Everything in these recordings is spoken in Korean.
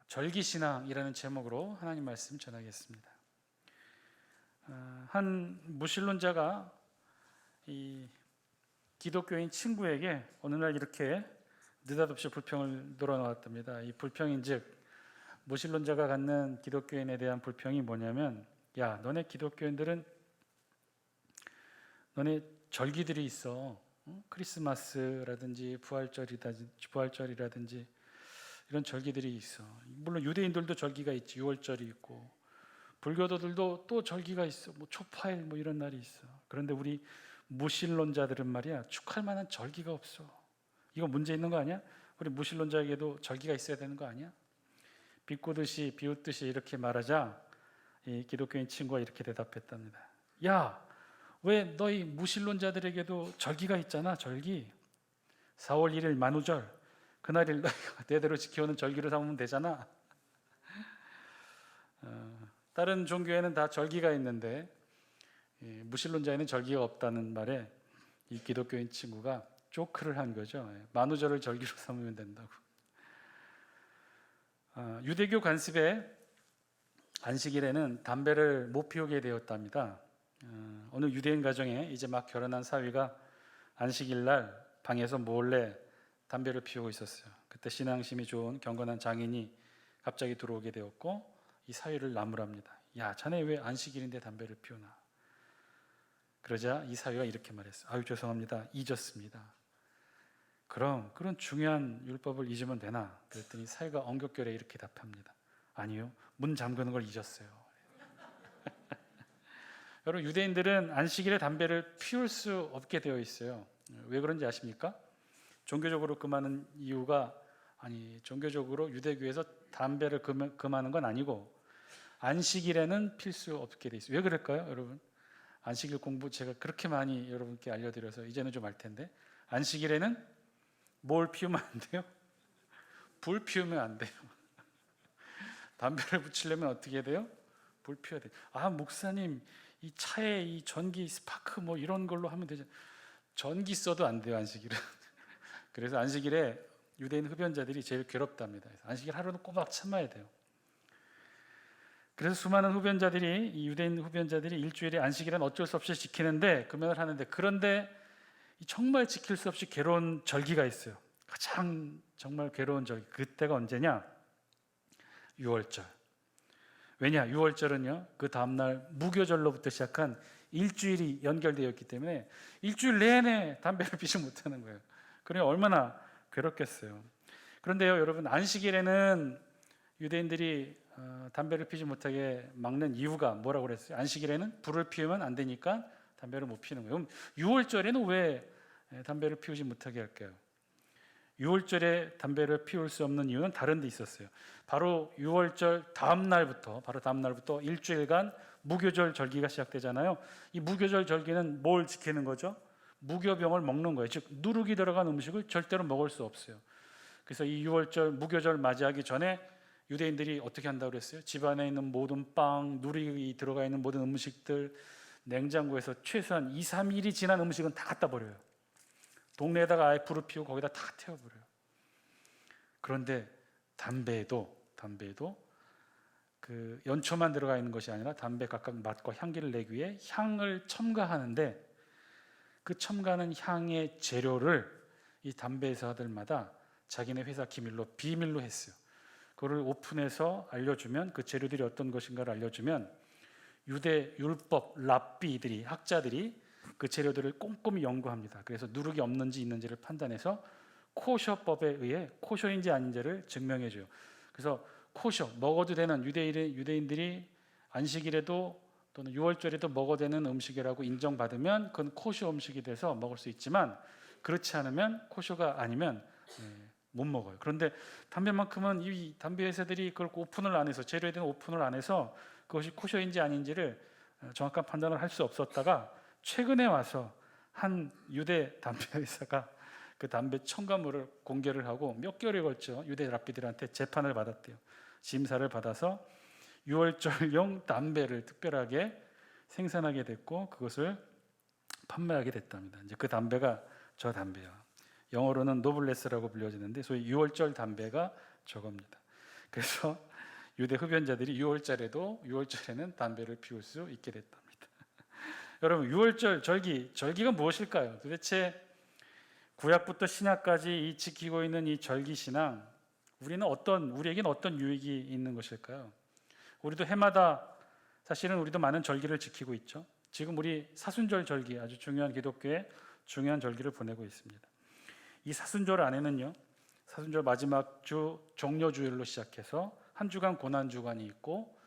절기신앙이라는 제목으로 하나님 말씀 전하겠습니다. 한 무신론자가 이 기독교인 친구에게 어느 날 이렇게 느닷없이 불평을 늘어놓았답니다. 이 불평인즉 무신론자가 갖는 기독교인에 대한 불평이 뭐냐면, 야, 너네 기독교인들은 너네 절기들이 있어. 크리스마스라든지 부활절이라든지 이런 절기들이 있어. 물론 유대인들도 절기가 있지. 6월절이 있고, 불교도들도 또 절기가 있어. 뭐 초파일 뭐 이런 날이 있어. 그런데 우리 무신론자들은 말이야, 축할 만한 절기가 없어. 이거 문제 있는 거 아니야? 우리 무신론자에게도 절기가 있어야 되는 거 아니야? 비꼬듯이 비웃듯이 이렇게 말하자 이 기독교인 친구가 이렇게 대답했답니다. 야, 왜 너희 무신론자들에게도 절기가 있잖아. 절기 4월 1일 만우절, 그날을 너희가 대대로 지켜오는 절기로 삼으면 되잖아. 다른 종교에는 다 절기가 있는데 무신론자에는 절기가 없다는 말에 이 기독교인 친구가 조크를 한 거죠. 만우절을 절기로 삼으면 된다고. 유대교 관습에 안식일에는 담배를 못 피우게 되었답니다. 어느 유대인 가정에 이제 막 결혼한 사위가 안식일 날 방에서 몰래 담배를 피우고 있었어요. 그때 신앙심이 좋은 경건한 장인이 갑자기 들어오게 되었고 이 사위를 나무랍니다. 야, 자네 왜 안식일인데 담배를 피우나? 그러자 이 사위가 이렇게 말했어요. 아유, 죄송합니다. 잊었습니다. 그럼 그런 중요한 율법을 잊으면 되나? 그랬더니 사위가 엉겹결에 이렇게 답합니다. 아니요, 문 잠그는 걸 잊었어요. 여러분, 유대인들은 안식일에 담배를 피울 수 없게 되어 있어요. 왜 그런지 아십니까? 종교적으로 금하는 이유가, 종교적으로 유대교에서 담배를 금하는 건 아니고 안식일에는 필 수 없게 돼 있어요. 왜 그럴까요, 여러분? 안식일 공부 제가 그렇게 많이 여러분께 알려드려서 이제는 좀 알 텐데, 안식일에는 뭘 피우면 안 돼요? 불 피우면 안 돼요. 담배를 붙이려면 어떻게 돼요? 불 피워야 돼요. 아, 목사님, 이 차에 이 전기 스파크 뭐 이런 걸로 하면 되죠. 전기 써도 안 돼요, 안식일은. 그래서 안식일에 유대인 흡연자들이 제일 괴롭답니다. 안식일 하루는 꼬박 참아야 돼요. 그래서 수많은 흡연자들이, 이 유대인 흡연자들이 일주일에 안식일은 어쩔 수 없이 지키는데, 금연을 하는데, 그런데 정말 지킬 수 없이 괴로운 절기가 있어요. 가장 정말 괴로운 절기. 그때가 언제냐? 6월절. 왜냐? 6월절은요, 그 다음날 무교절로부터 시작한 일주일이 연결되어 있기 때문에 일주일 내내 담배를 피지 못하는 거예요. 그러니 얼마나 괴롭겠어요. 그런데요, 여러분, 안식일에는 유대인들이 담배를 피지 못하게 막는 이유가 뭐라고 그랬어요? 안식일에는 불을 피우면 안 되니까 담배를 못 피우는 거예요. 그럼 6월절에는 왜 담배를 피우지 못하게 할까요? 6월절에 담배를 피울 수 없는 이유는 다른 데 있었어요. 바로 6월절 다음 날부터 일주일간 무교절 절기가 시작되잖아요. 이 무교절 절기는 뭘 지키는 거죠? 무교병을 먹는 거예요. 즉, 누룩이 들어간 음식을 절대로 먹을 수 없어요. 그래서 이 6월절 무교절 맞이하기 전에 유대인들이 어떻게 한다고 그랬어요? 집안에 있는 모든 빵, 누룩이 들어가 있는 모든 음식들, 냉장고에서 최소한 2, 3일이 지난 음식은 다 갖다 버려요. 동네에다가 아예 불을 피우고 거기다 다 태워버려요. 그런데 담배에도 그 연초만 들어가 있는 것이 아니라 담배 각각 맛과 향기를 내기 위해 향을 첨가하는데, 그 첨가하는 향의 재료를 이 담배 회사들마다 자기네 회사 비밀로 했어요. 그거를 오픈해서 알려주면, 그 재료들이 어떤 것인가를 알려주면 유대 율법 랍비들이, 학자들이 그 재료들을 꼼꼼히 연구합니다. 그래서 누룩이 없는지 있는지를 판단해서 코셔법에 의해 코셔인지 아닌지를 증명해줘요. 그래서 코셔, 먹어도 되는, 유대인들이 안식일에도 또는 6월절에도 먹어도 되는 음식이라고 인정받으면 그건 코셔 음식이 돼서 먹을 수 있지만, 그렇지 않으면, 코셔가 아니면 못 먹어요. 그런데 담배만큼은 이 담배 회사들이 그걸 오픈을 안 해서, 재료에 대한 오픈을 안 해서 그것이 코셔인지 아닌지를 정확한 판단을 할 수 없었다가 최근에 와서 한 유대 담배 회사가 그 담배 첨가물을 공개를 하고 몇 개월에 걸쳐 유대 랍비들한테 재판을 받았대요. 심사를 받아서 6월절용 담배를 특별하게 생산하게 됐고 그것을 판매하게 됐답니다. 이제 그 담배가 저 담배야. 영어로는 노블레스라고 불려지는데 소위 6월절 담배가 저겁니다. 그래서 유대 흡연자들이 6월절에는 담배를 피울 수 있게 됐답니다. 여러분, 6월절 절기가 무엇일까요? 도대체 구약부터 신약까지 이 지키고 있는 이 절기 신앙, 우리에게는 어떤 유익이 있는 것일까요? 우리도 해마다 사실은 우리도 많은 절기를 지키고 있죠. 지금 우리 사순절 절기, 아주 중요한 기독교의 중요한 절기를 보내고 있습니다. 이 사순절 안에는요, 사순절 마지막 주 종려주일로 시작해서 한 주간 고난주간이 있고,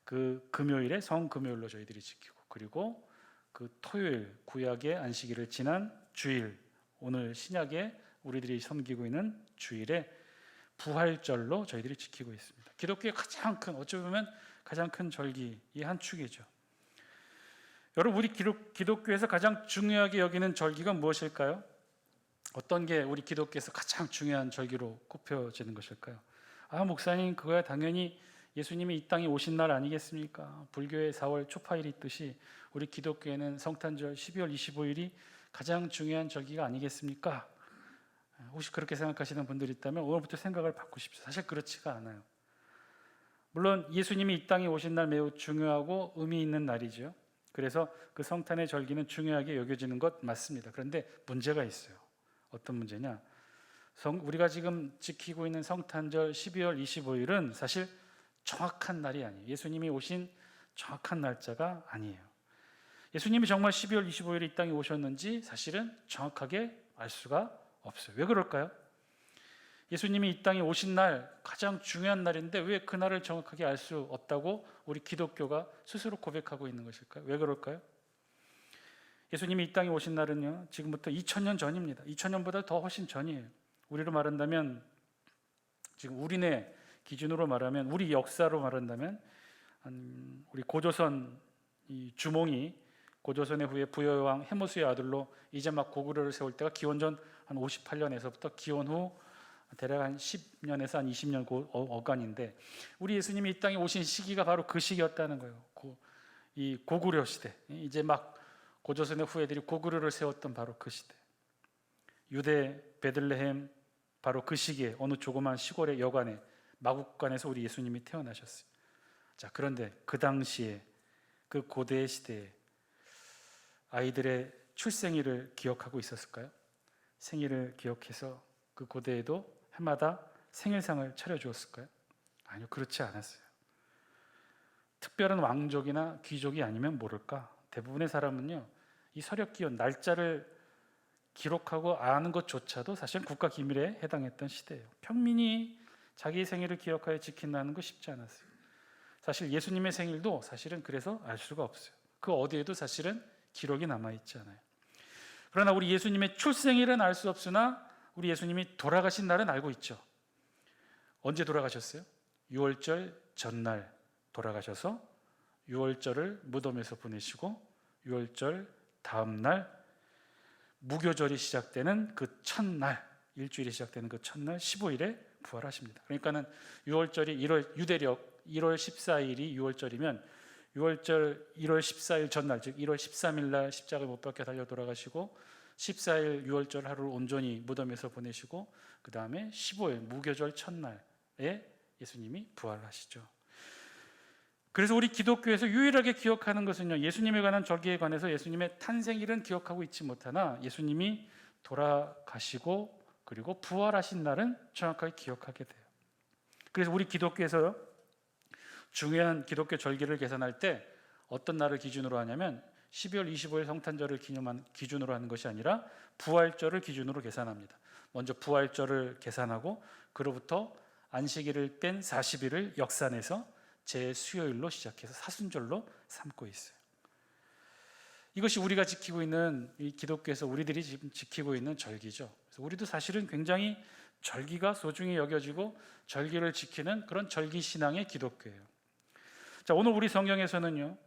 그 금요일에 성금요일로 저희들이 지키고, 그리고 그 토요일 구약의 안식일을 지난 주일, 오늘 신약에 우리들이 섬기고 있는 주일에 부활절로 저희들이 지키고 있습니다. 기독교의 가장 큰, 어찌 보면 가장 큰 절기, 이 한 축이죠. 여러분, 우리 기독교에서 가장 중요하게 여기는 절기가 무엇일까요? 어떤 게 우리 기독교에서 가장 중요한 절기로 꼽혀지는 것일까요? 목사님, 그거야 당연히 예수님이 이 땅에 오신 날 아니겠습니까? 불교의 4월 초파일이 있듯이 우리 기독교에는 성탄절 12월 25일이 가장 중요한 절기가 아니겠습니까? 혹시 그렇게 생각하시는 분들이 있다면 오늘부터 생각을 바꾸십시오. 사실 그렇지가 않아요. 물론 예수님이 이 땅에 오신 날 매우 중요하고 의미 있는 날이죠. 그래서 그 성탄의 절기는 중요하게 여겨지는 것 맞습니다. 그런데 문제가 있어요. 어떤 문제냐? 우리가 지금 지키고 있는 성탄절 12월 25일은 사실 정확한 날이 아니에요. 예수님이 오신 정확한 날짜가 아니에요. 예수님이 정말 12월 25일에 이 땅에 오셨는지 사실은 정확하게 알 수가 없어요. 왜 그럴까요? 예수님이 이 땅에 오신 날 가장 중요한 날인데 왜 그 날을 정확하게 알 수 없다고 우리 기독교가 스스로 고백하고 있는 것일까요? 왜 그럴까요? 예수님이 이 땅에 오신 날은요, 지금부터 2000년 전입니다. 2000년보다 더 훨씬 전이에요. 우리로 말한다면, 지금 우리네 기준으로 말하면, 우리 역사로 말한다면, 우리 고조선 이 주몽이 고조선의 후에 부여왕 해모수의 아들로 이제 막 고구려를 세울 때가 기원전 한 58년에서부터 기원 후 대략 한 10년에서 한 20년 어간인데, 우리 예수님이 이 땅에 오신 시기가 바로 그 시기였다는 거예요. 이 고구려 시대, 이제 막 고조선의 후예들이 고구려를 세웠던 바로 그 시대, 유대 베들레헴, 바로 그 시기에 어느 조그만 시골의 여관에 마국간에서 우리 예수님이 태어나셨어요. 자, 그런데 그 당시에, 그 고대의 시대에 아이들의 출생일을 기억하고 있었을까요? 생일을 기억해서 그 고대에도 해마다 생일상을 차려주었을까요? 아니요, 그렇지 않았어요. 특별한 왕족이나 귀족이 아니면 모를까, 대부분의 사람은요, 이 서력기원, 날짜를 기록하고 아는 것조차도 사실 국가기밀에 해당했던 시대예요. 평민이 자기 생일을 기억하여 지킨다는 거 쉽지 않았어요. 사실 예수님의 생일도 사실은 그래서 알 수가 없어요. 그 어디에도 사실은 기록이 남아있지 않아요. 그러나 우리 예수님의 출생일은 알 수 없으나 우리 예수님이 돌아가신 날은 알고 있죠. 언제 돌아가셨어요? 6월절 전날 돌아가셔서 6월절을 무덤에서 보내시고 6월절 다음 날 무교절이 시작되는 그 첫날, 일주일이 시작되는 그 첫날 15일에 부활하십니다. 그러니까는 6월절이 유대력 1월 14일이 6월절이면 6월절 1월 14일 전날, 즉 1월 13일 날 십자가에 못 박혀 달려 돌아가시고 14일 6월절 하루를 온전히 무덤에서 보내시고 그 다음에 15일 무교절 첫날에 예수님이 부활하시죠. 그래서 우리 기독교에서 유일하게 기억하는 것은요, 예수님에 관한 절기에 관해서 예수님의 탄생일은 기억하고 있지 못하나 예수님이 돌아가시고 그리고 부활하신 날은 정확하게 기억하게 돼요. 그래서 우리 기독교에서 중요한 기독교 절기를 계산할 때 어떤 날을 기준으로 하냐면 12월 25일 성탄절을 기준으로 하는 것이 아니라 부활절을 기준으로 계산합니다. 먼저 부활절을 계산하고 그로부터 안식일을 뺀 40일을 역산해서 제수요일로 시작해서 사순절로 삼고 있어요. 이것이 우리가 지키고 있는, 이 기독교에서 우리들이 지금 지키고 있는 절기죠. 그래서 우리도 사실은 굉장히 절기가 소중히 여겨지고 절기를 지키는 그런 절기 신앙의 기독교예요. 자, 오늘 우리 성경에서는요,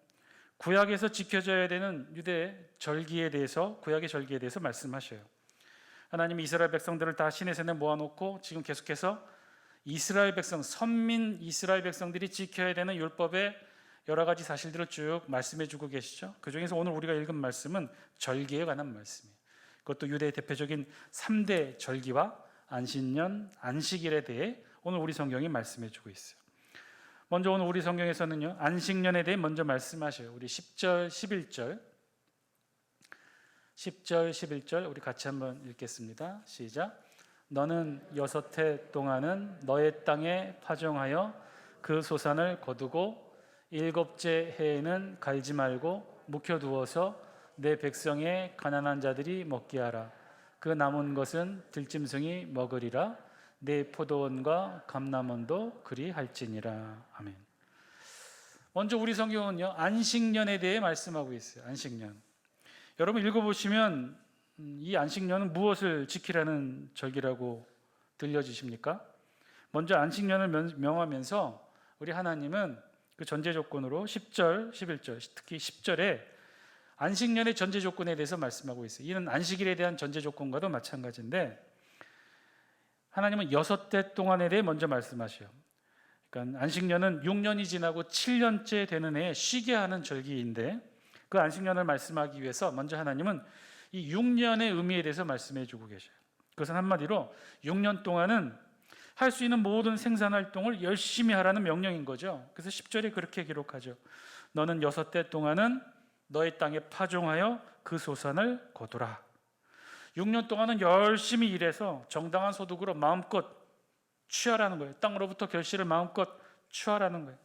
구약에서 지켜져야 되는 유대 절기에 대해서, 구약의 절기에 대해서 말씀하셔요. 하나님이 이스라엘 백성들을 다 시내산에 모아놓고 지금 계속해서 이스라엘 백성, 선민 이스라엘 백성들이 지켜야 되는 율법의 여러 가지 사실들을 쭉 말씀해 주고 계시죠. 그 중에서 오늘 우리가 읽은 말씀은 절기에 관한 말씀이에요. 그것도 유대의 대표적인 3대 절기와 안식년, 안식일에 대해 오늘 우리 성경이 말씀해 주고 있어요. 먼저 오늘 우리 성경에서는요, 안식년에 대해 먼저 말씀하셔요. 우리 10절, 11절. 10절, 11절 우리 같이 한번 읽겠습니다. 시작. 너는 6해 동안은 너의 땅에 파종하여 그 소산을 거두고 7째 해에는 갈지 말고 묵혀두어서 내 백성의 가난한 자들이 먹게 하라. 그 남은 것은 들짐승이 먹으리라. 내 포도원과 감람원도 그리할지니라. 아멘. 먼저 우리 성경은요, 안식년에 대해 말씀하고 있어요. 안식년. 여러분 읽어보시면 이 안식년은 무엇을 지키라는 절기라고 들려지십니까? 먼저 안식년을 명하면서 우리 하나님은 그 전제 조건으로 10절, 11절, 특히 10절에 안식년의 전제 조건에 대해서 말씀하고 있어요. 이는 안식일에 대한 전제 조건과도 마찬가지인데 하나님은 6해 동안에 대해 먼저 말씀하셔요. 그러니까 안식년은 6년이 지나고 7년째 되는 해에 쉬게 하는 절기인데 그 안식년을 말씀하기 위해서 먼저 하나님은 이 6년의 의미에 대해서 말씀해 주고 계셔요. 그것은 한마디로 6년 동안은 할 수 있는 모든 생산활동을 열심히 하라는 명령인 거죠. 그래서 10절에 그렇게 기록하죠. 너는 6해 동안은 너의 땅에 파종하여 그 소산을 거두라. 6년 동안은 열심히 일해서 정당한 소득으로 마음껏 취하라는 거예요. 땅으로부터 결실을 마음껏 취하라는 거예요.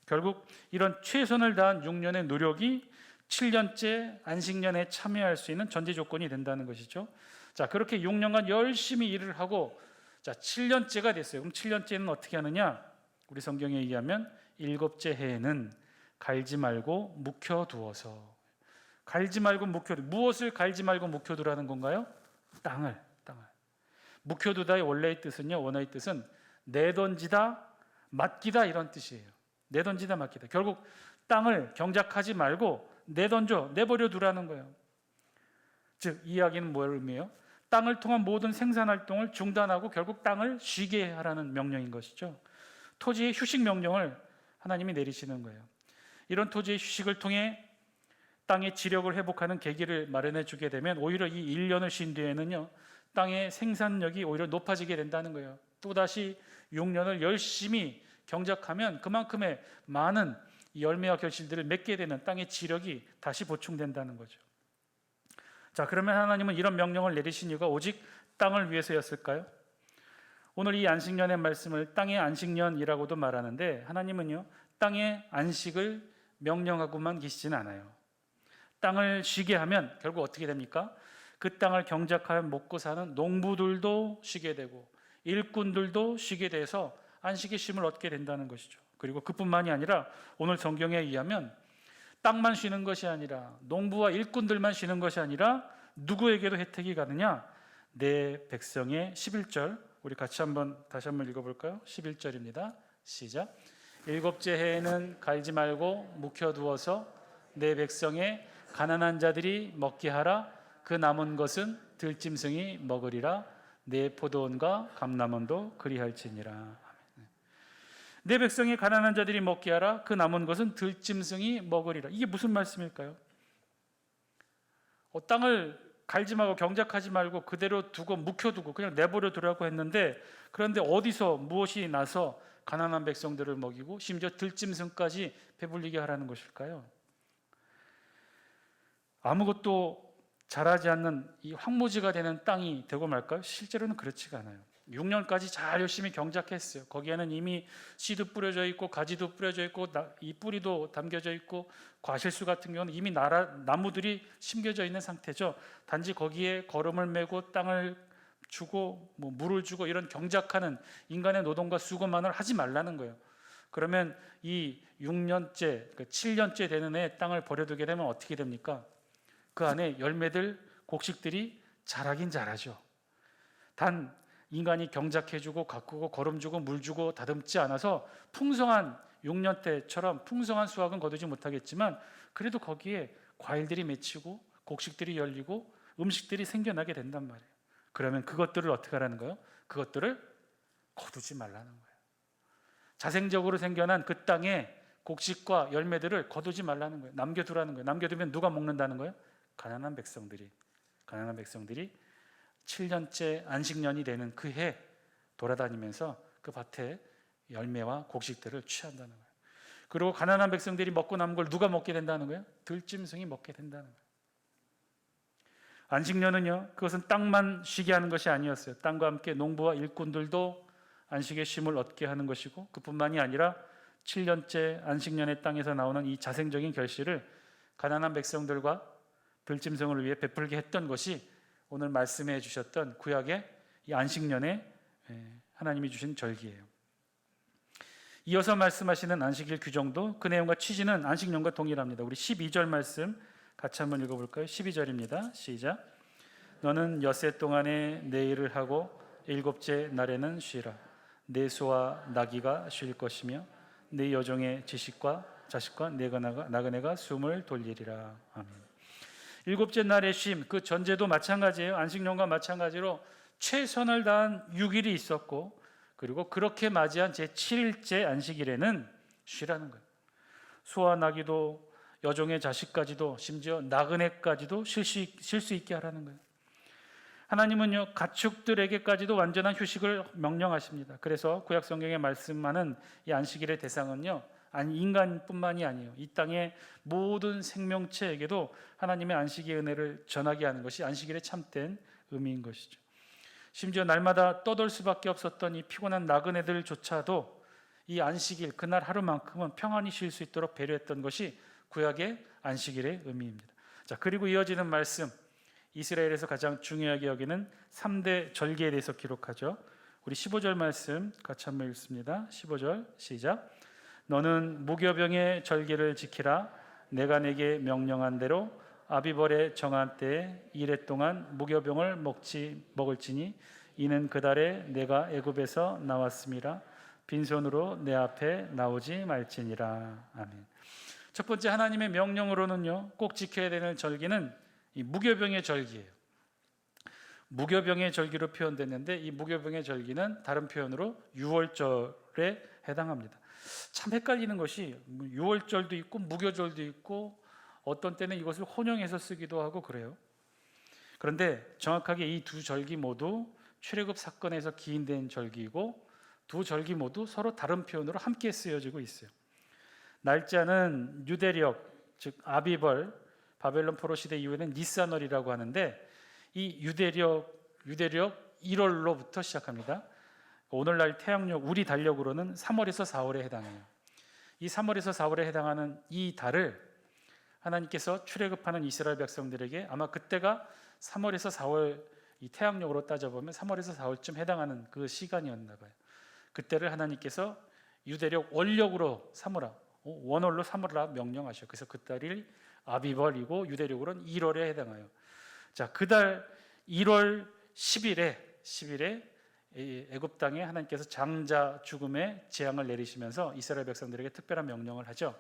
결국 이런 최선을 다한 6년의 노력이 7년째 안식년에 참여할 수 있는 전제 조건이 된다는 것이죠. 자, 그렇게 6년간 열심히 일을 하고 7년째가 됐어요. 그럼 7년째는 어떻게 하느냐? 우리 성경에 의하면 7째 해에는 갈지 말고 묵혀두어서. 갈지 말고 묵혀두. 무엇을 갈지 말고 묵혀두라는 건가요? 땅을. 묵혀두다의 원래의 뜻은요, 원어의 뜻은 내던지다, 맡기다 이런 뜻이에요. 내던지다, 맡기다. 결국 땅을 경작하지 말고 내버려 두라는 거예요. 즉, 이 이야기는 뭘 의미해요? 땅을 통한 모든 생산활동을 중단하고 결국 땅을 쉬게 하라는 명령인 것이죠. 토지의 휴식 명령을 하나님이 내리시는 거예요. 이런 토지의 휴식을 통해 땅의 지력을 회복하는 계기를 마련해 주게 되면 오히려 이 1년을 쉰 뒤에는요, 땅의 생산력이 오히려 높아지게 된다는 거예요. 또다시 6년을 열심히 경작하면 그만큼의 많은 열매와 결실들을 맺게 되는 땅의 지력이 다시 보충된다는 거죠. 자, 그러면 하나님은 이런 명령을 내리신 이유가 오직 땅을 위해서였을까요? 오늘 이 안식년의 말씀을 땅의 안식년이라고도 말하는데 하나님은요, 땅의 안식을 명령하고만 계시진 않아요. 땅을 쉬게 하면 결국 어떻게 됩니까? 그 땅을 경작하여 먹고 사는 농부들도 쉬게 되고 일꾼들도 쉬게 돼서 안식의 쉼을 얻게 된다는 것이죠. 그리고 그뿐만이 아니라 오늘 성경에 의하면 땅만 쉬는 것이 아니라 농부와 일꾼들만 쉬는 것이 아니라 누구에게도 혜택이 가느냐? 내 백성의 11절 우리 같이 다시 한번 읽어볼까요? 11절입니다. 시작. 7째 해에는 갈지 말고 묵혀두어서 내 백성의 가난한 자들이 먹게 하라. 그 남은 것은 들짐승이 먹으리라. 내 포도원과 감람원도 그리할지니라. 내 백성의 가난한 자들이 먹게 하라. 그 남은 것은 들짐승이 먹으리라. 이게 무슨 말씀일까요? 땅을 갈지 말고 경작하지 말고 그대로 두고 묵혀두고 그냥 내버려 두라고 했는데 그런데 어디서 무엇이 나서 가난한 백성들을 먹이고 심지어 들짐승까지 배불리게 하라는 것일까요? 아무것도 자라지 않는 이 황무지가 되는 땅이 되고 말까요? 실제로는 그렇지가 않아요. 6년까지 잘 열심히 경작했어요. 거기에는 이미 씨도 뿌려져 있고 가지도 뿌려져 있고 이 뿌리도 담겨져 있고 과실수 같은 경우는 이미 나무들이 심겨져 있는 상태죠. 단지 거기에 거름을 메고 땅을 주고 물을 주고 이런 경작하는 인간의 노동과 수고만을 하지 말라는 거예요. 그러면 이 6년째, 7년째 되는 해 땅을 버려두게 되면 어떻게 됩니까? 그 안에 열매들, 곡식들이 자라긴 자라죠. 단 인간이 경작해주고 가꾸고 거름주고 물주고 다듬지 않아서 풍성한 6년 때처럼 풍성한 수확은 거두지 못하겠지만 그래도 거기에 과일들이 맺히고 곡식들이 열리고 음식들이 생겨나게 된단 말이에요. 그러면 그것들을 어떻게 하라는 거예요? 그것들을 거두지 말라는 거예요. 자생적으로 생겨난 그 땅에 곡식과 열매들을 거두지 말라는 거예요. 남겨두라는 거예요. 남겨두면 누가 먹는다는 거예요? 가난한 백성들이 7년째 안식년이 되는 그 해 돌아다니면서 그 밭의 열매와 곡식들을 취한다는 거예요. 그리고 가난한 백성들이 먹고 남은 걸 누가 먹게 된다는 거예요? 들짐승이 먹게 된다는 거예요. 안식년은요, 그것은 땅만 쉬게 하는 것이 아니었어요. 땅과 함께 농부와 일꾼들도 안식의 쉼을 얻게 하는 것이고, 그뿐만이 아니라 7년째 안식년의 땅에서 나오는 이 자생적인 결실을 가난한 백성들과 들짐승을 위해 베풀게 했던 것이 오늘 말씀해 주셨던 구약의 이 안식년에 하나님이 주신 절기예요. 이어서 말씀하시는 안식일 규정도 그 내용과 취지는 안식년과 동일합니다. 우리 12절 말씀 같이 한번 읽어볼까요? 12절입니다. 시작. 너는 엿새 동안에 내 일을 하고 일곱째 날에는 쉬라. 내 소와 나귀가 쉴 것이며 내 여종의 지식과 자식과 나그네가 숨을 돌리리라. 아멘. 일곱째 날의 쉼, 그 전제도 마찬가지예요. 안식년과 마찬가지로 최선을 다한 6일이 있었고, 그리고 그렇게 맞이한 제7일째 안식일에는 쉬라는 거예요. 소와 나귀도 여종의 자식까지도 심지어 나그네까지도 쉴 수 있게 하라는 거예요. 하나님은요, 가축들에게까지도 완전한 휴식을 명령하십니다. 그래서 구약 성경에 말씀하는 이 안식일의 대상은요, 인간뿐만이 아니에요. 이 땅의 모든 생명체에게도 하나님의 안식의 은혜를 전하게 하는 것이 안식일의 참된 의미인 것이죠. 심지어 날마다 떠돌 수밖에 없었던 이 피곤한 나그네들조차도 이 안식일, 그날 하루만큼은 평안히 쉴 수 있도록 배려했던 것이 구약의 안식일의 의미입니다. 자, 그리고 이어지는 말씀, 이스라엘에서 가장 중요하게 여기는 3대 절기에 대해서 기록하죠. 우리 15절 말씀 같이 한번 읽습니다. 15절 시작. 너는 무교병의 절기를 지키라. 내가 내게 명령한 대로 아비벌의 정한 때에 이래 동안 무교병을 먹을지니 이는 그달에 내가 애굽에서 나왔음이라. 빈손으로 내 앞에 나오지 말지니라. 아멘. 첫 번째 하나님의 명령으로는요, 꼭 지켜야 되는 절기는 이 무교병의 절기예요. 무교병의 절기로 표현됐는데 이 무교병의 절기는 다른 표현으로 유월절에 해당합니다. 참 헷갈리는 것이 유월절도 있고 무교절도 있고 어떤 때는 이것을 혼용해서 쓰기도 하고 그래요. 그런데 정확하게 이 두 절기 모두 출애굽 사건에서 기인된 절기이고 두 절기 모두 서로 다른 표현으로 함께 쓰여지고 있어요. 날짜는 유대력, 즉 아비벌, 바벨론 포로 시대 이후에는 니산월이라고 하는데 이 유대력 1월로부터 시작합니다. 오늘날 태양력, 우리 달력으로는 3월에서 4월에 해당해요. 이 3월에서 4월에 해당하는 이 달을 하나님께서 출애굽하는 이스라엘 백성들에게 아마 그때가 3월에서 4월, 이 태양력으로 따져보면 3월에서 4월쯤 해당하는 그 시간이었나 봐요. 그때를 하나님께서 유대력 원력으로 삼으라, 원월로 삼으라 명령하셔. 그래서 그 달이 아비벌이고 유대력으로는 1월에 해당해요. 자, 그달 1월 10일에 애굽 땅에 하나님께서 장자 죽음의 재앙을 내리시면서 이스라엘 백성들에게 특별한 명령을 하죠.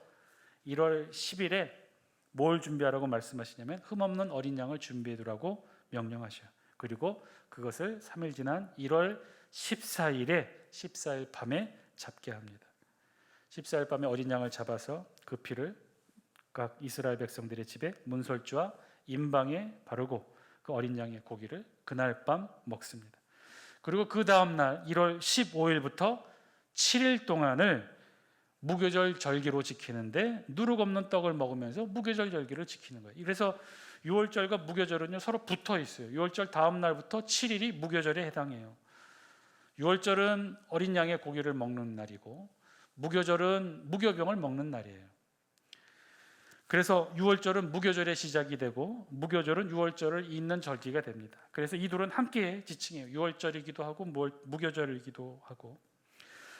1월 10일에 뭘 준비하라고 말씀하시냐면 흠없는 어린 양을 준비해 두라고 명령하셔요. 그리고 그것을 3일 지난 1월 14일 밤에 잡게 합니다. 14일 밤에 어린 양을 잡아서 그 피를 각 이스라엘 백성들의 집에 문설주와 임방에 바르고 그 어린 양의 고기를 그날 밤 먹습니다. 그리고 그 다음 날 1월 15일부터 7일 동안을 무교절 절기로 지키는데 누룩 없는 떡을 먹으면서 무교절 절기를 지키는 거예요. 그래서 6월절과 무교절은요 서로 붙어 있어요. 6월절 다음 날부터 7일이 무교절에 해당해요. 6월절은 어린 양의 고기를 먹는 날이고 무교절은 무교병을 먹는 날이에요. 그래서 6월절은 무교절의 시작이 되고 무교절은 6월절을 잇는 절기가 됩니다. 그래서 이 둘은 함께 지칭해요. 6월절이기도 하고 무교절이기도 하고.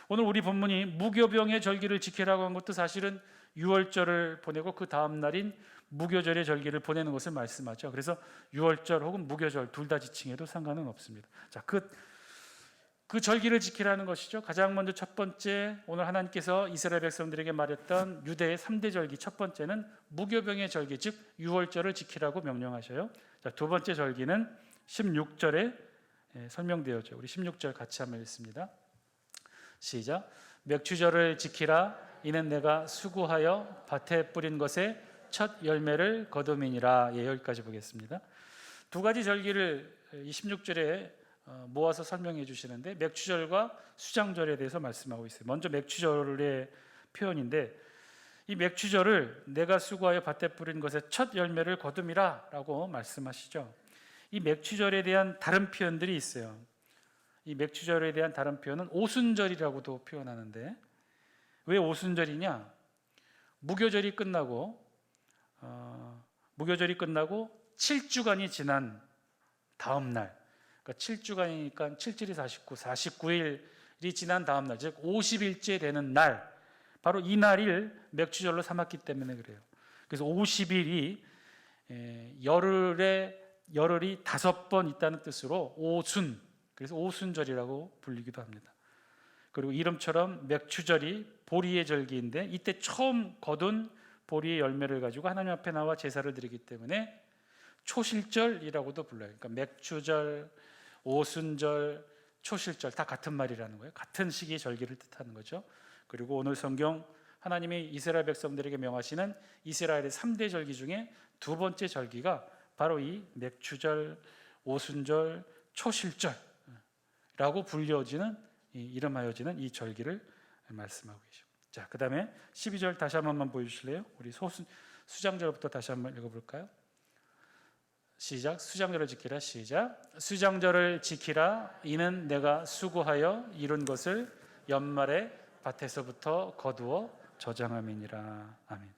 오늘 우리 본문이 무교병의 절기를 지키라고 한 것도 사실은 6월절을 보내고 그 다음 날인 무교절의 절기를 보내는 것을 말씀하죠. 그래서 6월절 혹은 무교절 둘 다 지칭해도 상관은 없습니다. 자, 그 절기를 지키라는 것이죠. 가장 먼저 첫 번째, 오늘 하나님께서 이스라엘 백성들에게 말했던 유대의 3대 절기 첫 번째는 무교병의 절기, 즉 6월절을 지키라고 명령하셔요. 자, 두 번째 절기는 16절에 설명되어져. 우리 16절 같이 한번 읽습니다. 시작. 맥추절을 지키라. 이는 내가 수고하여 밭에 뿌린 것에 첫 열매를 거둠이니라. 예, 여기까지 보겠습니다. 두 가지 절기를 이 16절에 모아서 설명해 주시는데 맥추절과 수장절에 대해서 말씀하고 있어요. 먼저 맥추절의 표현인데 이 맥추절을 내가 수고하여 밭에 뿌린 것의 첫 열매를 거둠이라 라고 말씀하시죠. 이 맥추절에 대한 다른 표현들이 있어요. 이 맥추절에 대한 다른 표현은 오순절이라고도 표현하는데 왜 오순절이냐? 무교절이 끝나고 7주간이 지난 다음 날, 그러니까 7주간이니까 7, 7이 49, 49일이 지난 다음 날, 즉 50일째 되는 날, 바로 이 날을 맥추절로 삼았기 때문에 그래요. 그래서 50일이 열흘이 5번 있다는 뜻으로 오순, 그래서 오순절이라고 불리기도 합니다. 그리고 이름처럼 맥추절이 보리의 절기인데 이때 처음 거둔 보리의 열매를 가지고 하나님 앞에 나와 제사를 드리기 때문에 초실절이라고도 불러요. 그러니까 맥추절, 오순절, 초실절 다 같은 말이라는 거예요. 같은 시기의 절기를 뜻하는 거죠. 그리고 오늘 성경 하나님이 이스라엘 백성들에게 명하시는 이스라엘의 3대 절기 중에 두 번째 절기가 바로 이 맥추절, 오순절, 초실절이라고 불려지는 이름하여지는 이 절기를 말씀하고 계시죠. 자, 그 다음에 12절 다시 한 번만 보여주실래요? 우리 수장절부터 다시 한번 읽어볼까요? 시작. 수장절을 지키라. 시작. 수장절을 지키라. 이는 내가 수고하여 이룬 것을 연말에 밭에서부터 거두어 저장함이니라. 아멘.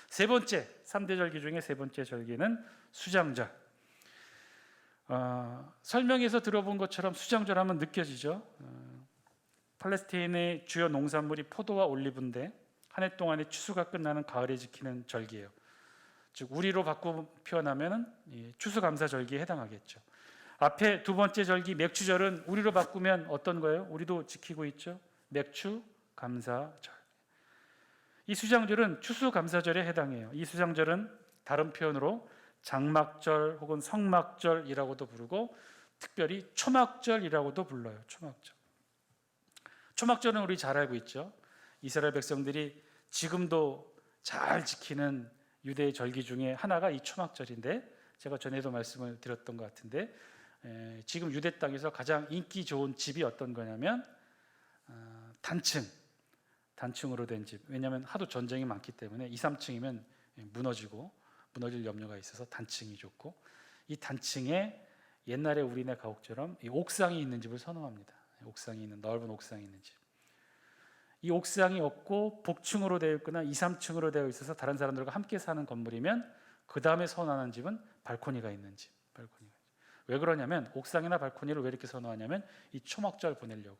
세 번째 3대 절기 중에 세 번째 절기는 수장절. 설명에서 들어본 것처럼 수장절 하면 느껴지죠. 팔레스타인의 주요 농산물이 포도와 올리브인데 한 해 동안의 추수가 끝나는 가을에 지키는 절기예요. 즉 우리로 바꾸어 표현하면 추수감사절기에 해당하겠죠. 앞에 두 번째 절기 맥추절은 우리로 바꾸면 어떤 거예요? 우리도 지키고 있죠. 맥추감사절. 이 수장절은 추수감사절에 해당해요. 이 수장절은 다른 표현으로 장막절 혹은 성막절이라고도 부르고 특별히 초막절이라고도 불러요. 초막절. 초막절은 우리 잘 알고 있죠. 이스라엘 백성들이 지금도 잘 지키는 유대의 절기 중에 하나가 이 초막절인데 제가 전에도 말씀을 드렸던 것 같은데 지금 유대 땅에서 가장 인기 좋은 집이 어떤 거냐면 단층으로 된 집. 왜냐하면 하도 전쟁이 많기 때문에 2, 3층이면 무너질 염려가 있어서 단층이 좋고 이 단층에 옛날에 우리네 가옥처럼 이 옥상이 있는 집을 선호합니다. 옥상이 있는 넓은 옥상이 있는 집. 이 옥상이 없고 복층으로 되어 있거나 2, 3층으로 되어 있어서 다른 사람들과 함께 사는 건물이면 그 다음에 선호하는 집은 발코니가 있는 집. 왜 그러냐면 옥상이나 발코니를 왜 이렇게 선호하냐면 이 초막절 보내려고.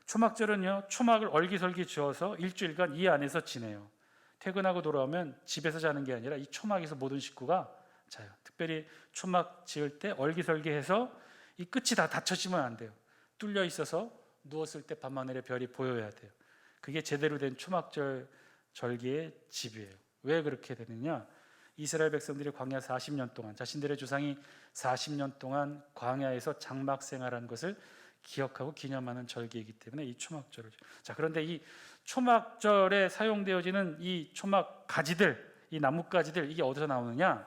초막절은요 초막을 얼기설기 지어서 일주일간 이 안에서 지내요. 퇴근하고 돌아오면 집에서 자는 게 아니라 이 초막에서 모든 식구가 자요. 특별히 초막 지을 때 얼기설기해서 이 끝이 다 닫혀지면 안 돼요. 뚫려 있어서 누웠을 때 밤하늘에 별이 보여야 돼요. 그게 제대로 된 초막절 절기의 집이에요. 왜 그렇게 되느냐? 이스라엘 백성들이 광야 40년 동안 자신들의 조상이 40년 동안 광야에서 장막 생활한 것을 기억하고 기념하는 절기이기 때문에 이 초막절을. 자, 그런데 이 초막절에 사용되어지는 이 초막 가지들, 이 나뭇 가지들 이게 어디서 나오느냐?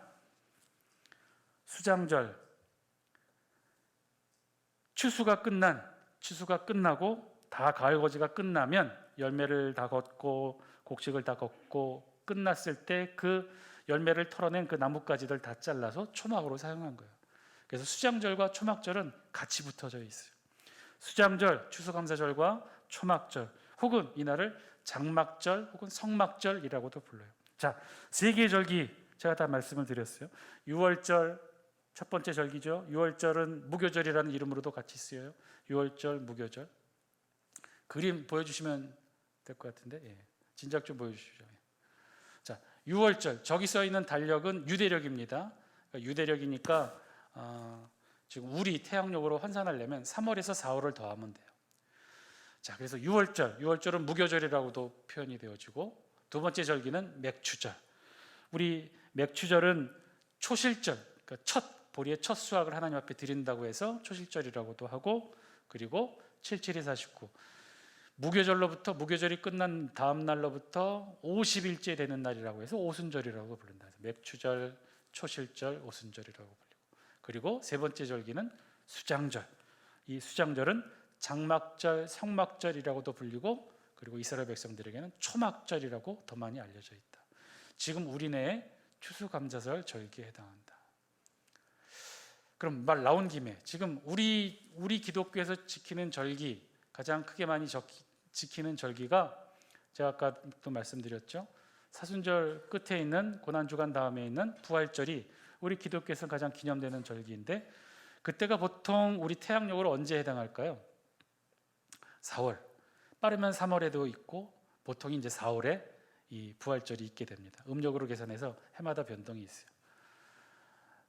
수장절, 추수가 끝나고 다 가을 거지가 끝나면 열매를 다 걷고 곡식을 다 걷고 끝났을 때 그 열매를 털어낸 그 나뭇가지들 다 잘라서 초막으로 사용한 거예요. 그래서 수장절과 초막절은 같이 붙어져 있어요. 수장절, 추수감사절과 초막절 혹은 이날을 장막절 혹은 성막절이라고도 불러요. 자, 세 개의 절기 제가 다 말씀을 드렸어요. 6월절 첫 번째 절기죠. 6월절은 무교절이라는 이름으로도 같이 쓰여요. 6월절, 무교절. 그림 보여주시면 될 것 같은데 진작 좀 보여주시죠. 자, 6월절 저기 써 있는 달력은 유대력입니다. 그러니까 유대력이니까 지금 우리 태양력으로 환산하려면 3월에서 4월을 더하면 돼요. 자, 그래서 6월절은 무교절이라고도 표현이 되어지고 두 번째 절기는 맥추절. 우리 맥추절은 초실절, 그러니까 보리의 첫 수확을 하나님 앞에 드린다고 해서 초실절이라고도 하고 그리고 7, 7이 49 무교절이 끝난 다음 날로부터 50일째 되는 날이라고 해서 오순절이라고 부른다. 맥추절, 초실절, 오순절이라고 불리고 그리고 세 번째 절기는 수장절. 이 수장절은 장막절, 성막절이라고도 불리고 그리고 이스라엘 백성들에게는 초막절이라고 더 많이 알려져 있다. 지금 우리 내에 추수감사절 절기에 해당한다. 그럼 말 나온 김에 지금 우리 기독교에서 지키는 절기, 가장 크게 많이 지키는 절기가 제가 아까도 말씀드렸죠. 사순절 끝에 있는 고난주간 다음에 있는 부활절이 우리 기독교에서 가장 기념되는 절기인데, 그때가 보통 우리 태양력으로 언제 해당할까요? 4월, 빠르면 3월에도 있고 보통 이제 4월에 이 부활절이 있게 됩니다. 음력으로 계산해서 해마다 변동이 있어요.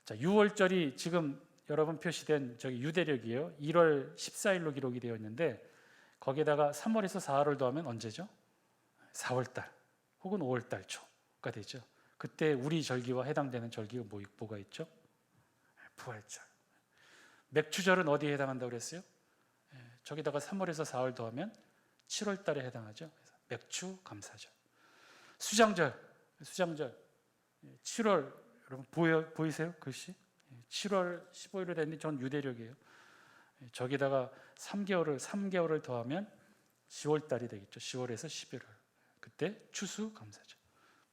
자, 6월절이 지금 여러분 표시된 저기 유대력이에요. 1월 14일로 기록이 되어 있는데 거기에다가 3월에서 4월을 더하면 언제죠? 4월달 혹은 5월달 초가 되죠. 그때 우리 절기와 해당되는 절기가 뭐가 있죠? 부활절. 맥추절은 어디에 해당한다고 그랬어요? 저기다가 3월에서 4월 더하면 7월 달에 해당하죠. 맥추 감사절. 수장절 7월, 여러분 보이세요? 글씨? 7월 15일에 됐는데 전 유대력이에요. 저기다가 3개월을 더하면 10월 달이 되겠죠. 10월에서 11월. 그때 추수 감사절.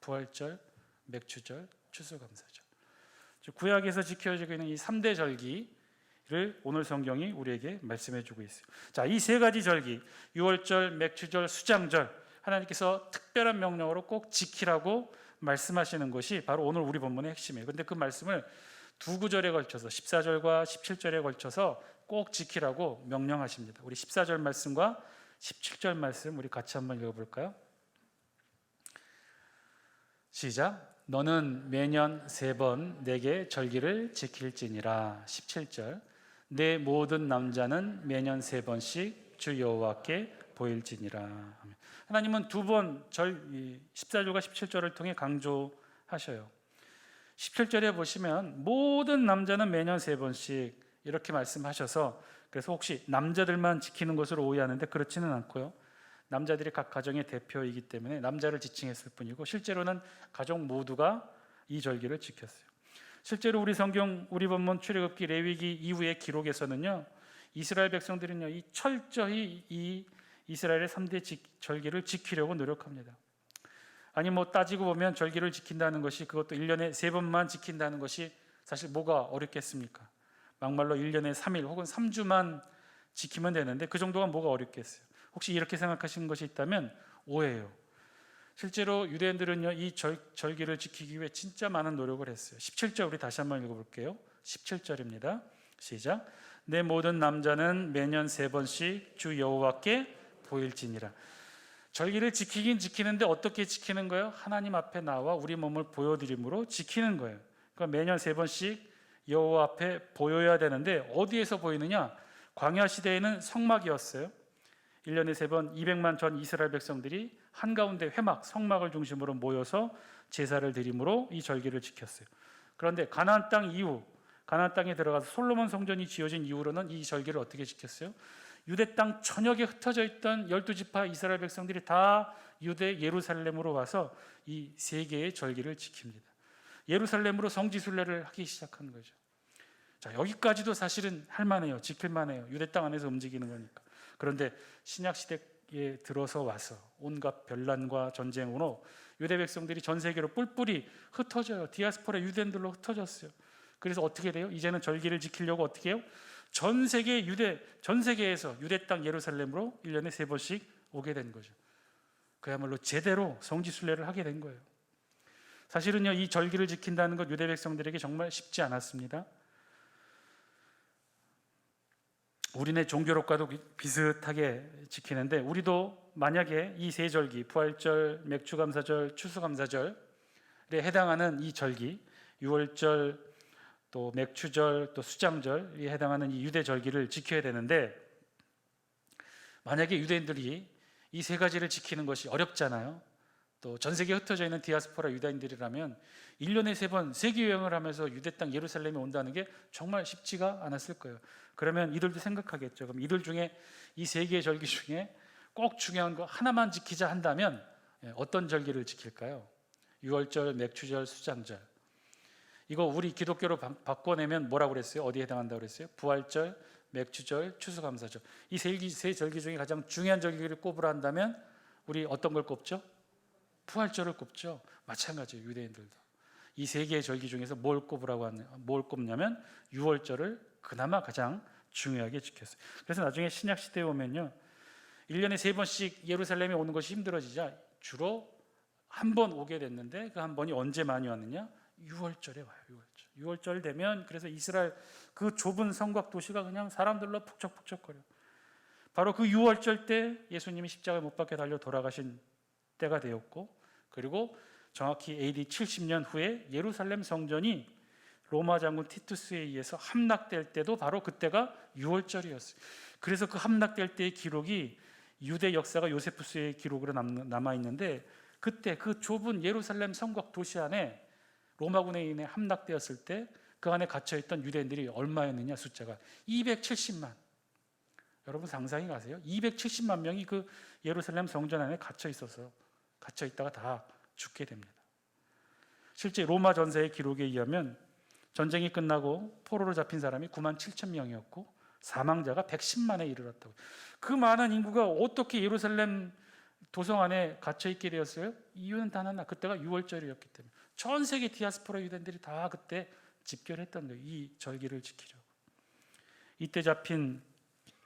부활절, 맥추절, 추수 감사절. 구약에서 지켜지고 있는 이 3대 절기를 오늘 성경이 우리에게 말씀해 주고 있어요. 자, 이 세 가지 절기, 유월절, 맥추절, 수장절, 하나님께서 특별한 명령으로 꼭 지키라고 말씀하시는 것이 바로 오늘 우리 본문의 핵심이에요. 그런데 그 말씀을 두 구절에 걸쳐서 14절과 17절에 걸쳐서 꼭 지키라고 명령하십니다. 우리 14절 말씀과 17절 말씀 우리 같이 한번 읽어볼까요? 시작. 너는 매년 3번 내게 절기를 지킬지니라. 17절. 내 모든 남자는 매년 3번씩 주 여호와께 보일지니라. 하나님은 두 번 14절과 17절을 통해 강조하셔요. 17절에 보시면 모든 남자는 매년 3번씩 이렇게 말씀하셔서, 그래서 혹시 남자들만 지키는 것으로 오해하는데 그렇지는 않고요. 남자들이 각 가정의 대표이기 때문에 남자를 지칭했을 뿐이고 실제로는 가족 모두가 이 절기를 지켰어요. 실제로 우리 성경, 우리 본문 출애굽기, 레위기 이후의 기록에서는요, 이스라엘 백성들은요, 이 철저히 이 이스라엘의 3대 절기를 지키려고 노력합니다. 아니 뭐 따지고 보면 절기를 지킨다는 것이, 그것도 1년에 3번만 지킨다는 것이 사실 뭐가 어렵겠습니까? 막말로 1년에 3일 혹은 3주만 지키면 되는데 그 정도가 뭐가 어렵겠어요? 혹시 이렇게 생각하시는 것이 있다면 오해예요. 실제로 유대인들은요, 이 절기를 지키기 위해 진짜 많은 노력을 했어요. 17절 우리 다시 한번 읽어볼게요. 17절입니다. 시작. 내 모든 남자는 매년 3번씩 주 여호와께 보일지니라. 절기를 지키긴 지키는데 어떻게 지키는 거예요? 하나님 앞에 나와 우리 몸을 보여드림으로 지키는 거예요. 그러니까 매년 3번씩 여호와 앞에 보여야 되는데 어디에서 보이느냐? 광야 시대에는 성막이었어요. 1년에 3번 200만 전 이스라엘 백성들이 한가운데 회막, 성막을 중심으로 모여서 제사를 드림으로 이 절기를 지켰어요. 그런데 가나안 땅 이후, 가나안 땅에 들어가서 솔로몬 성전이 지어진 이후로는 이 절기를 어떻게 지켰어요? 유대 땅 전역에 흩어져 있던 12지파 이스라엘 백성들이 다 유대 예루살렘으로 와서 이 세 개의 절기를 지킵니다. 예루살렘으로 성지순례를 하기 시작한 거죠. 자, 여기까지도 사실은 할만해요. 지킬만해요. 유대 땅 안에서 움직이는 거니까. 그런데 신약 시대에 들어서 와서 온갖 변란과 전쟁으로 유대 백성들이 전 세계로 뿔뿔이 흩어져요. 디아스포라 유대인들로 흩어졌어요. 그래서 어떻게 돼요? 이제는 절기를 지키려고 어떻게 해요? 전 세계에서 유대 땅 예루살렘으로 1년에 3번씩 오게 된 거죠. 그야말로 제대로 성지순례를 하게 된 거예요. 사실은요, 이 절기를 지킨다는 것 유대 백성들에게 정말 쉽지 않았습니다. 우리네 종교력과도 비슷하게 지키는데, 우리도 만약에 이 세 절기, 부활절, 맥추감사절, 추수감사절에 해당하는 이 절기, 유월절, 또 맥추절, 또 수장절에 해당하는 이 유대 절기를 지켜야 되는데, 만약에 유대인들이 이 세 가지를 지키는 것이 어렵잖아요. 또 전 세계에 흩어져 있는 디아스포라 유다인들이라면 1년에 3번 세계 여행을 하면서 유대 땅 예루살렘에 온다는 게 정말 쉽지가 않았을 거예요. 그러면 이들도 생각하겠죠. 그럼 이들 중에 이 세 개의 절기 중에 꼭 중요한 거 하나만 지키자 한다면 어떤 절기를 지킬까요? 유월절, 맥추절, 수장절. 이거 우리 기독교로 바꿔내면 뭐라고 그랬어요? 어디에 해당한다고 그랬어요? 부활절, 맥주절, 추수감사절. 이 세 절기 중에 가장 중요한 절기를 꼽으라 한다면 우리 어떤 걸 꼽죠? 부활절을 꼽죠. 마찬가지예요. 유대인들도. 이 세 개의 절기 중에서 뭘 꼽냐면 유월절을 그나마 가장 중요하게 지켰어요. 그래서 나중에 신약 시대에 오면요, 1년에 3번씩 예루살렘에 오는 것이 힘들어지자 주로 한 번 오게 됐는데 그 한 번이 언제 많이 왔느냐? 6월절에 와요. 6월절 되면 그래서 이스라엘 그 좁은 성곽 도시가 그냥 사람들로 북적북적거려. 바로 그 6월절 때 예수님이 십자가에 못 박혀 달려 돌아가신 때가 되었고, 그리고 정확히 AD 70년 후에 예루살렘 성전이 로마 장군 티투스에 의해서 함락될 때도 바로 그때가 6월절이었어요. 그래서 그 함락될 때의 기록이 유대 역사가 요세푸스의 기록으로 남아 있는데, 그때 그 좁은 예루살렘 성곽 도시 안에 로마군에 의해 함락되었을 때 그 안에 갇혀있던 유대인들이 얼마였느냐? 숫자가 270만. 여러분 상상이 가세요? 270만 명이 그 예루살렘 성전 안에 갇혀있다가 다 죽게 됩니다. 실제 로마 전사의 기록에 의하면 전쟁이 끝나고 포로로 잡힌 사람이 9만 7천 명이었고 사망자가 110만에 이르렀다고. 그 많은 인구가 어떻게 예루살렘 도성 안에 갇혀있게 되었어요? 이유는 단 하나, 그때가 6월절이었기 때문에. 전 세계 디아스포라 유대인들이 다 그때 집결했던 거예요. 이 절기를 지키려고. 이때 잡힌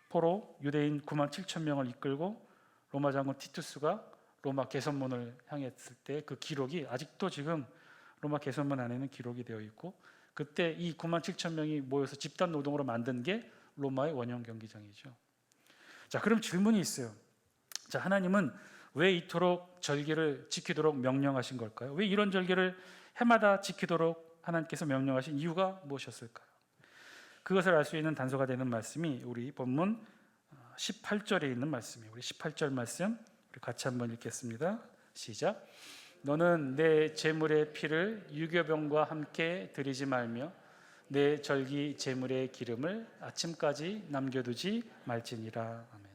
포로 유대인 9만 7천 명을 이끌고 로마 장군 티투스가 로마 개선문을 향했을 때 그 기록이 아직도 지금 로마 개선문 안에는 기록이 되어 있고, 그때 이 9만 7천 명이 모여서 집단 노동으로 만든 게 로마의 원형 경기장이죠. 자, 그럼 질문이 있어요. 자, 하나님은 왜 이토록 절기를 지키도록 명령하신 걸까요? 왜 이런 절기를 해마다 지키도록 하나님께서 명령하신 이유가 무엇이었을까요? 그것을 알 수 있는 단서가 되는 말씀이 우리 본문 18절에 있는 말씀이에요. 우리 18절 말씀 우리 같이 한번 읽겠습니다. 시작. 너는 내 제물의 피를 유교병과 함께 드리지 말며 내 절기 제물의 기름을 아침까지 남겨두지 말지니라. 아멘.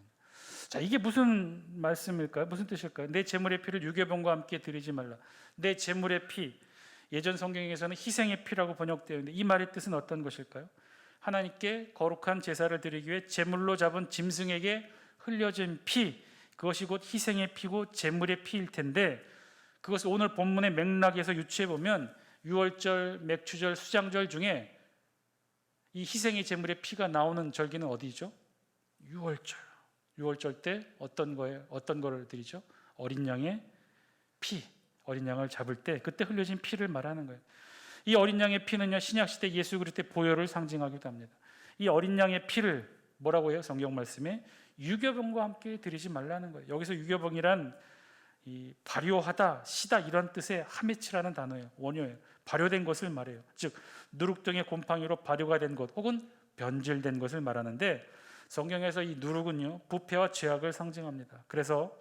자, 이게 무슨 말씀일까요? 무슨 뜻일까요? 내 제물의 피를 유교병과 함께 드리지 말라. 내 제물의 피, 예전 성경에서는 희생의 피라고 번역되어 있는데 이 말의 뜻은 어떤 것일까요? 하나님께 거룩한 제사를 드리기 위해 제물로 잡은 짐승에게 흘려진 피, 그것이 곧 희생의 피고 제물의 피일 텐데, 그것을 오늘 본문의 맥락에서 유추해 보면 유월절, 맥추절, 수장절 중에 이 희생의 제물의 피가 나오는 절기는 어디죠? 유월절. 유월절 때 어떤 거를 드리죠? 어린 양의 피, 어린 양을 잡을 때 그때 흘려진 피를 말하는 거예요. 이 어린 양의 피는요, 신약 시대 예수 그리스도의 보혈을 상징하기도 합니다. 이 어린 양의 피를 뭐라고 해요? 성경 말씀에 유교병과 함께 드리지 말라는 거예요. 여기서 유교병이란 이 발효하다, 시다 이런 뜻의 하메치라는 단어예요. 원효예요. 발효된 것을 말해요. 즉 누룩 등의 곰팡이로 발효가 된 것 혹은 변질된 것을 말하는데, 성경에서 이 누룩은요 부패와 죄악을 상징합니다. 그래서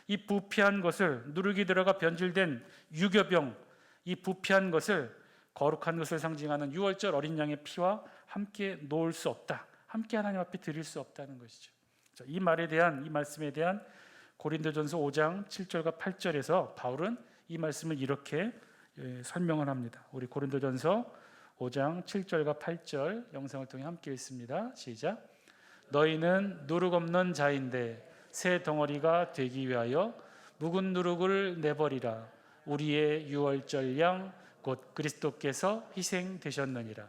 이 부패한 것을, 누룩이 들어가 변질된 유교병, 이 부패한 것을, 거룩한 것을 상징하는 유월절 어린 양의 피와 함께 놓을 수 없다, 함께 하나님 앞에 드릴 수 없다는 것이죠. 자, 이 말씀에 대한 고린도전서 5장 7절과 8절에서 바울은 이 말씀을 이렇게 설명을 합니다. 우리 고린도전서 5장 7절과 8절 영상을 통해 함께 읽습니다. 시작. 너희는 누룩 없는 자인데 새 덩어리가 되기 위하여 묵은 누룩을 내버리라. 우리의 유월절 양 곧 그리스도께서 희생되셨느니라.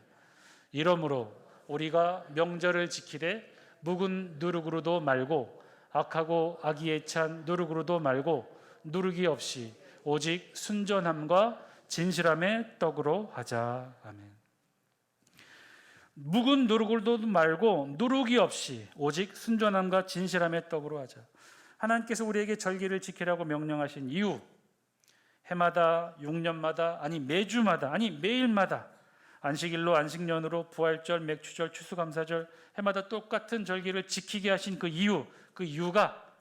이러므로 우리가 명절을 지키되 묵은 누룩으로도 말고 악하고 악의에 찬 누룩으로도 말고 누룩이 없이 오직 순전함과 진실함의 떡으로 하자. 아멘. 묵은 누룩으로도 말고 누룩이 없이 오직 순전함과 진실함의 떡으로 하자. 하나님께서 우리에게 절기를 지키라고 명령하신 이유, 해마다, 6년마다, 아니 매주마다, 아니 매일마다 안식일로, 안식년으로, 부활절, 맥추절, 추수감사절 해마다 똑같은 절기를 지키게 하신 그 이유가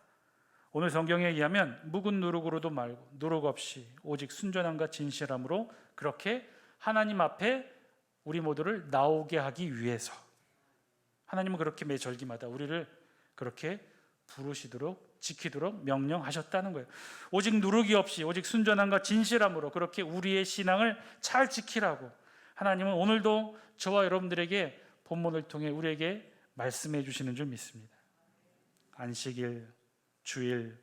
오늘 성경에 의하면 묵은 누룩으로도 말고 누룩 없이 오직 순전함과 진실함으로 그렇게 하나님 앞에 우리 모두를 나오게 하기 위해서, 하나님은 그렇게 매 절기마다 우리를 그렇게 부르시도록 지키도록 명령하셨다는 거예요. 오직 누룩이 없이 오직 순전함과 진실함으로 그렇게 우리의 신앙을 잘 지키라고, 하나님은 오늘도 저와 여러분들에게 본문을 통해 우리에게 말씀해 주시는 줄 믿습니다. 안식일, 주일,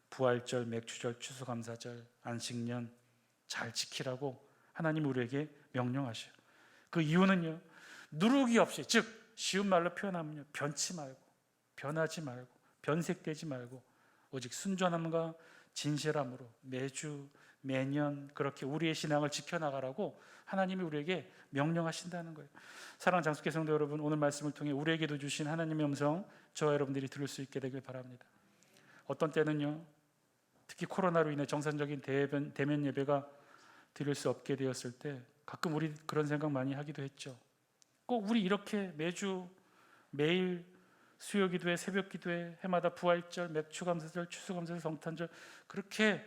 부활절, 맥주절, 추수감사절, 안식년 잘 지키라고 하나님 우리에게 명령하셔요. 그 이유는요, 누룩이 없이, 즉 쉬운 말로 표현하면요, 변치 말고, 변하지 말고, 변색되지 말고 오직 순전함과 진실함으로 매주 매년 그렇게 우리의 신앙을 지켜나가라고 하나님이 우리에게 명령하신다는 거예요. 사랑하는 장수교 성도 여러분, 오늘 말씀을 통해 우리에게도 주신 하나님의 음성 저와 여러분들이 들을 수 있게 되길 바랍니다. 어떤 때는요, 특히 코로나로 인해 정상적인 대면 예배가 드릴 수 없게 되었을 때 가끔 우리 그런 생각 많이 하기도 했죠. 꼭 우리 이렇게 매주 매일 수요기도회, 새벽기도회, 해마다 부활절, 맥주감사절, 추수감사절, 성탄절 그렇게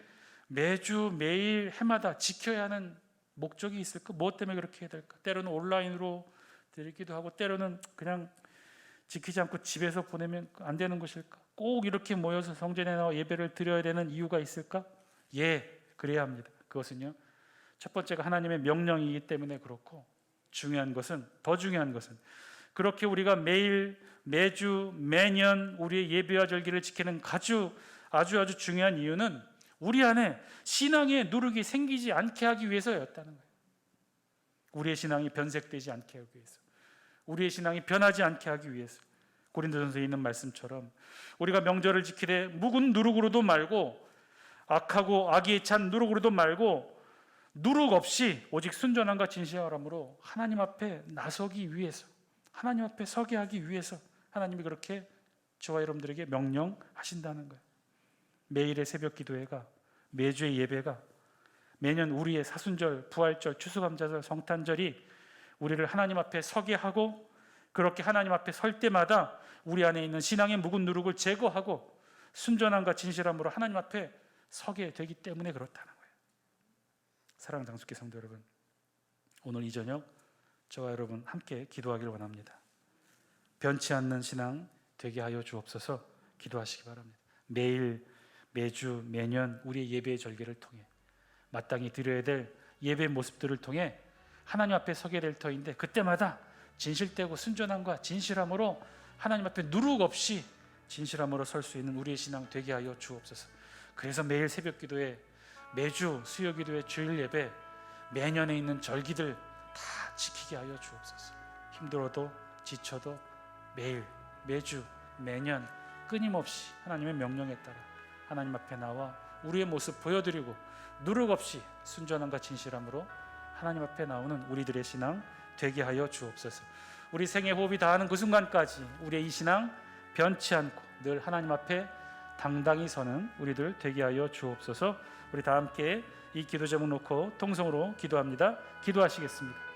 매주 매일 해마다 지켜야 하는 목적이 있을까? 무엇 때문에 그렇게 해야 될까? 때로는 온라인으로 드리기도 하고 때로는 그냥 지키지 않고 집에서 보내면 안 되는 것일까? 꼭 이렇게 모여서 성전에 나와 예배를 드려야 되는 이유가 있을까? 예, 그래야 합니다. 그것은요, 첫 번째가 하나님의 명령이기 때문에 그렇고, 더 중요한 것은 그렇게 우리가 매일 매주 매년 우리의 예배와 절기를 지키는 아주 중요한 이유는 우리 안에 신앙의 누룩이 생기지 않게 하기 위해서였다는 거예요. 우리의 신앙이 변색되지 않게 하기 위해서, 우리의 신앙이 변하지 않게 하기 위해서. 고린도전서에 있는 말씀처럼 우리가 명절을 지키되 묵은 누룩으로도 말고 악하고 악에 찬 누룩으로도 말고 누룩 없이 오직 순전함과 진실함으로 하나님 앞에 나서기 위해서, 하나님 앞에 서게 하기 위해서 하나님이 그렇게 저와 여러분들에게 명령하신다는 거예요. 매일의 새벽 기도회가, 매주의 예배가, 매년 우리의 사순절, 부활절, 추수감사절, 성탄절이 우리를 하나님 앞에 서게 하고, 그렇게 하나님 앞에 설 때마다 우리 안에 있는 신앙의 묵은 누룩을 제거하고 순전함과 진실함으로 하나님 앞에 서게 되기 때문에 그렇다는 거예요. 사랑하는 장수교 성도 여러분, 오늘 이 저녁 저와 여러분 함께 기도하기를 원합니다. 변치 않는 신앙 되게 하여 주옵소서. 기도하시기 바랍니다. 매일, 매주, 매년 우리의 예배의 절기를 통해 마땅히 드려야 될 예배의 모습들을 통해 하나님 앞에 서게 될 터인데, 그때마다 진실되고 순전함과 진실함으로 하나님 앞에 누룩 없이 진실함으로 설 수 있는 우리의 신앙 되게 하여 주옵소서. 그래서 매일 새벽 기도에, 매주 수요 기도에, 주일 예배, 매년에 있는 절기들 다 지키게 하여 주옵소서. 힘들어도 지쳐도 매일, 매주, 매년 끊임없이 하나님의 명령에 따라 하나님 앞에 나와 우리의 모습 보여드리고 누룩 없이 순전함과 진실함으로 하나님 앞에 나오는 우리들의 신앙 되게 하여 주옵소서. 우리 생애 호흡이 다하는 그 순간까지 우리의 이 신앙 변치 않고 늘 하나님 앞에 당당히 서는 우리들 되게 하여 주옵소서. 우리 다 함께 이 기도 제목 놓고 통성으로 기도합니다. 기도하시겠습니다.